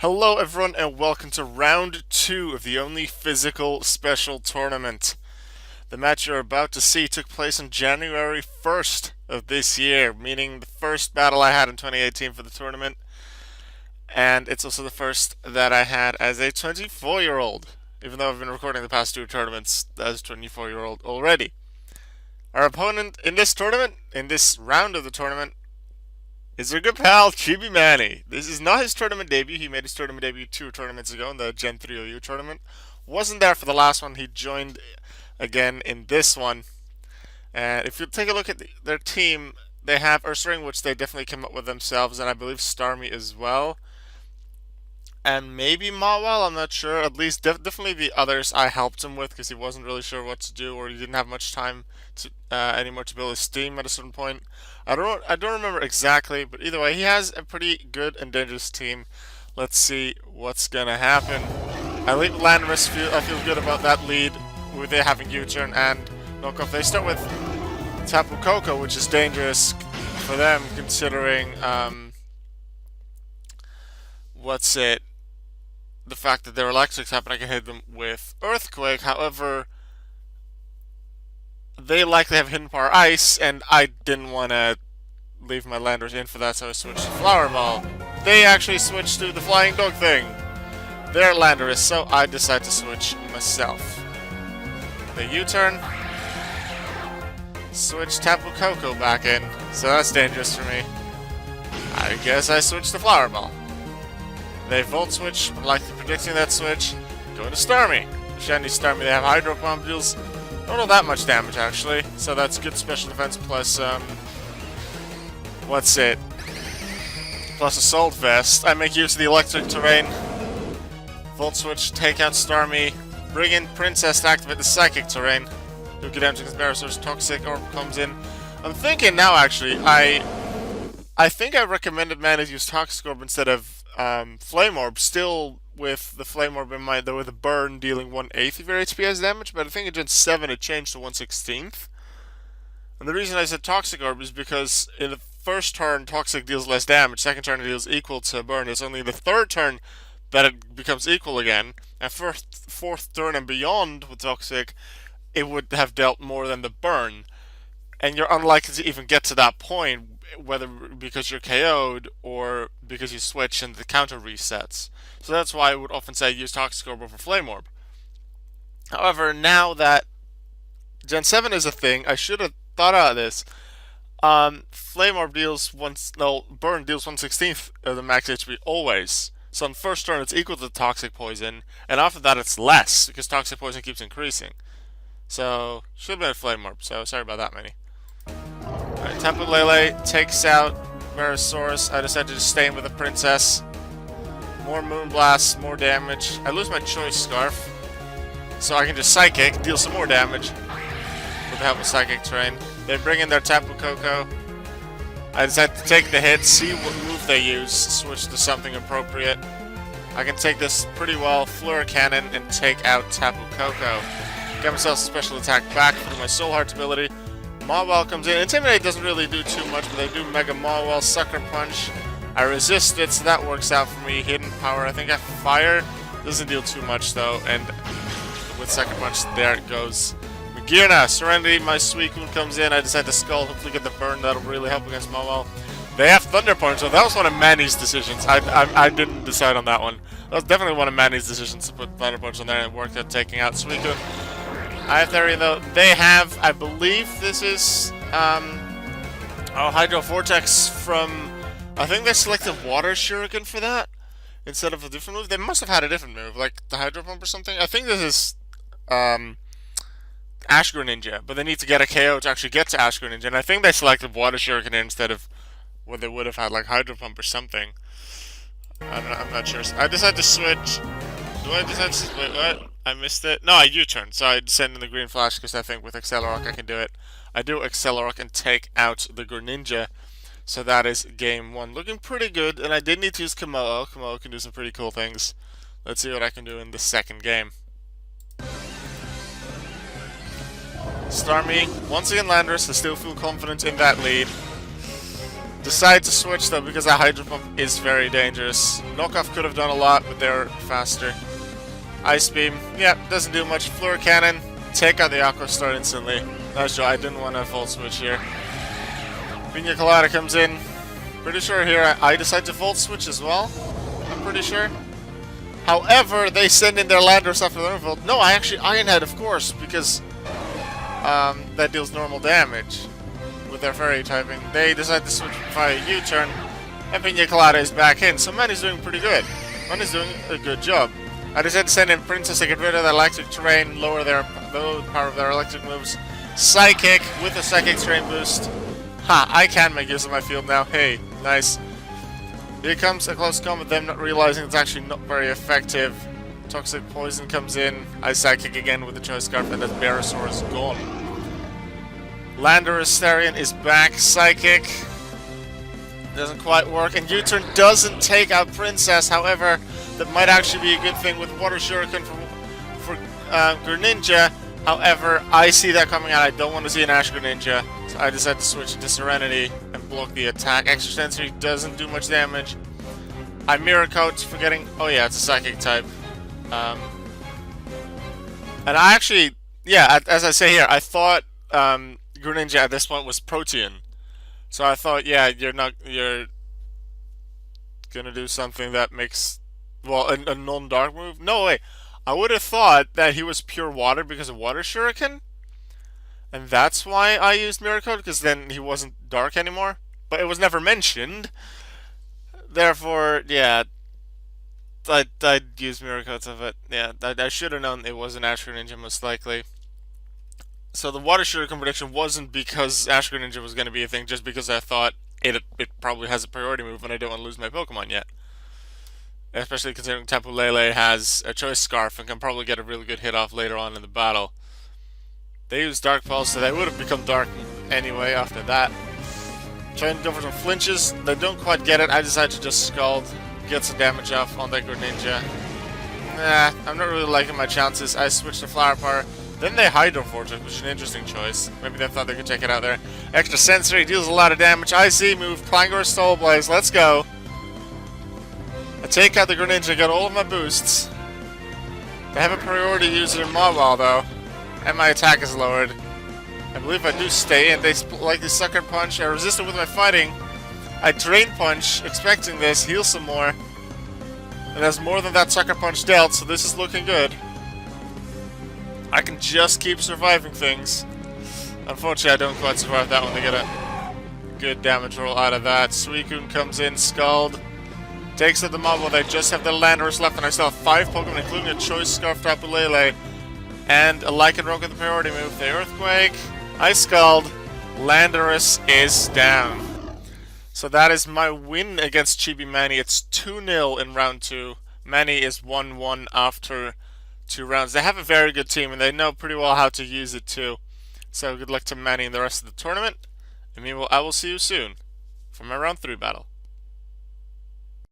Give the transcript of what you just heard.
Hello everyone and welcome to round 2 of the only physical special tournament. The match you're about to see took place on January 1st of this year, meaning the first battle I had in 2018 for the tournament, and it's also the first that I had as a 24-year-old, even though I've been recording the past 2 tournaments as a 24-year-old already. Our opponent in this tournament, in this round of the tournament, is our good pal, Chibi Manny. This is not his tournament debut. He made his tournament debut 2 tournaments ago in the Gen 3 OU tournament. Wasn't there for the last one. He joined again in this one. And if you take a look at their team, they have Ursaring, which they definitely came up with themselves, and I believe Starmie as well. And maybe Mawel, I'm not sure. At least definitely the others I helped him with because he wasn't really sure what to do, or he didn't have much time to anymore to build his team at a certain point. I don't remember exactly, but either way, he has a pretty good and dangerous team. Let's see what's gonna happen. I leave Landorus. I feel good about that lead with it having U-turn and knockoff. They start with Tapu Koko, which is dangerous for them considering what's it. The fact that their electrics happen, I can hit them with Earthquake. However, they likely have hidden power ice, and I didn't want to leave my Landers in for that, so I switched to Flower Ball. They actually switched to the Flying Dog thing. Their Landorus, so I decided to switch myself. The U-turn. Switch Tapu Koko back in, so that's dangerous for me. I guess I switched to Flower Ball. They Volt Switch, likely predicting that switch. Going to Starmie. Shiny Starmie, they have Hydro Pump, deals don't know that much damage actually, so that's good special defense plus, what's it? Plus Assault Vest. I make use of the electric terrain. Volt Switch, take out Starmie. Bring in Princess to activate the Psychic terrain. Do get damage against Barrister's Toxic Orb comes in. I'm thinking now actually, I think I recommended Mana use Toxic Orb instead of Flame Orb, still with the Flame Orb in mind, though with the burn dealing 1/8 of your HP as damage, but I think in Gen 7 it changed to 1/16. And the reason I said Toxic Orb is because in the first turn, Toxic deals less damage, second turn it deals equal to burn. It's only the third turn that it becomes equal again, and fourth turn and beyond with Toxic, it would have dealt more than the burn. And you're unlikely to even get to that point, whether because you're KO'd or because you switch and the counter resets. So that's why I would often say use Toxic Orb over Flame Orb. However, now that Gen 7 is a thing, I should have thought out of this. Flame Orb deals burn deals 1/16 of the max HP always. So on first turn it's equal to Toxic Poison, and after that it's less, because Toxic Poison keeps increasing. So, should have been a Flame Orb, so sorry about that, Manny. Alright, Tapu Lele takes out Verosaurus. I decided to just stay in with the Princess. More Moonblast, more damage. I lose my Choice Scarf, so I can just Psychic, deal some more damage with the help of Psychic Terrain. They bring in their Tapu Koko. I decide to take the hit, see what move they use, switch to something appropriate. I can take this pretty well, Fleur Cannon, and take out Tapu Koko. Get myself a special attack back through my Soul Heart ability. Mawel comes in. Intimidate doesn't really do too much, but they do Mega Mawel, Sucker Punch. I resist it, so that works out for me. Hidden Power, I think I Fire. Doesn't deal too much though, and with Sucker Punch, there it goes. Magirna, Serenity, my Suicune comes in. I decide to Skull, hopefully get the burn. That'll really help against Mawel. They have Thunder Punch, so that was one of Manny's decisions. I didn't decide on that one. That was definitely one of Manny's decisions to put Thunder Punch on there, and it worked out taking out Suicune. I have theory though. They have, I believe this is, Hydro Vortex from, I think they selected Water Shuriken for that instead of a different move. They must have had a different move, like the Hydro Pump or something. I think this is, Ash Greninja, but they need to get a KO to actually get to Ash Greninja, and I think they selected Water Shuriken instead of what they would have had, like Hydro Pump or something. I don't know, I'm not sure. I decided to switch. Do I decide to, wait, what? I missed it. No, I U-turn, so I send in the Green Flash because I think with Accelerock I can do it. I do Accelerock and take out the Greninja, so that is game 1. Looking pretty good, and I did need to use Kommo-o. Kommo-o can do some pretty cool things. Let's see what I can do in the second game. Starmie, once again Landorus, I still feel confident in that lead. Decide to switch though because that Hydro Pump is very dangerous. Knockoff could have done a lot, but they're faster. Ice Beam, yeah, doesn't do much. Floor Cannon, take out the Aqua Star instantly. Nice job, I didn't want to Volt Switch here. Pina Colada comes in. Pretty sure here I decide to Volt Switch as well. I'm pretty sure. However, they send in their Landers after their Volt. No, I actually Iron Head, of course, because that deals normal damage with their Fairy typing. They decide to switch via U-turn, and Pina Colada is back in. So Manny's doing pretty good. Manny's doing a good job. I decided to send in Princess to get rid of the electric terrain, lower the power of their electric moves. Psychic with a Psychic terrain boost. Ha! I can make use of my field now. Hey, nice. Here comes a close combat, them not realizing it's actually not very effective. Toxic Poison comes in. I Psychic again with the Choice Scarf, and the Venusaur is gone. Landorus Therian is back. Psychic. Doesn't quite work, and U-turn doesn't take out Princess. However, that might actually be a good thing with Water Shuriken for Greninja. However, I see that coming out. I don't want to see an Ash Greninja, so I decided to switch to Serenity and block the attack. Extra Sensory doesn't do much damage. I Mirror Coat, forgetting... Oh yeah, it's a Psychic type. And I actually... Yeah, as I say here, I thought Greninja at this point was Protean. So I thought, yeah, you're gonna do something that makes... Well, a non-dark move? No, way. I would have thought that he was pure water because of Water Shuriken. And that's why I used Mirror Coat, because then he wasn't dark anymore. But it was never mentioned. Therefore, yeah, I'd use Mirror Coats of it. Yeah, I should have known it was an Ash Greninja most likely. So the Water Shuriken prediction wasn't because Ash Greninja was going to be a thing, just because I thought it probably has a priority move and I don't want to lose my Pokemon yet. Especially considering Tapu Lele has a Choice Scarf and can probably get a really good hit off later on in the battle. They use Dark Pulse, so they would have become dark anyway after that. Trying to go for some flinches, they don't quite get it. I decided to just Scald, get some damage off on that Greninja. Nah, I'm not really liking my chances. I switched to Flower Power. Then they Hydro Vortex, which is an interesting choice. Maybe they thought they could take it out there. Extra Sensory deals a lot of damage. IC move, Clangor Soul Blaze, let's go. I take out the Greninja, got all of my boosts. They have a priority user in Mawile though, and my attack is lowered. I believe I do stay in. They like the Sucker Punch. I resist it with my fighting. I Drain Punch, expecting this, heal some more. And there's more than that Sucker Punch dealt, so this is looking good. I can just keep surviving things. Unfortunately, I don't quite survive that one. They get a good damage roll out of that. Suicune comes in, Scald. Takes out the mob while they just have the Landorus left, and I still have 5 Pokemon, including a Choice Scarf Tapu Lele. And a Lycanroc with the priority move. The Earthquake. I Scald. Landorus is down. So that is my win against Chibi Manny. It's 2-0 in round 2. Manny is 1-1 after 2 rounds. They have a very good team, and they know pretty well how to use it too. So good luck to Manny and the rest of the tournament. And meanwhile, I will see you soon for my round 3 battle.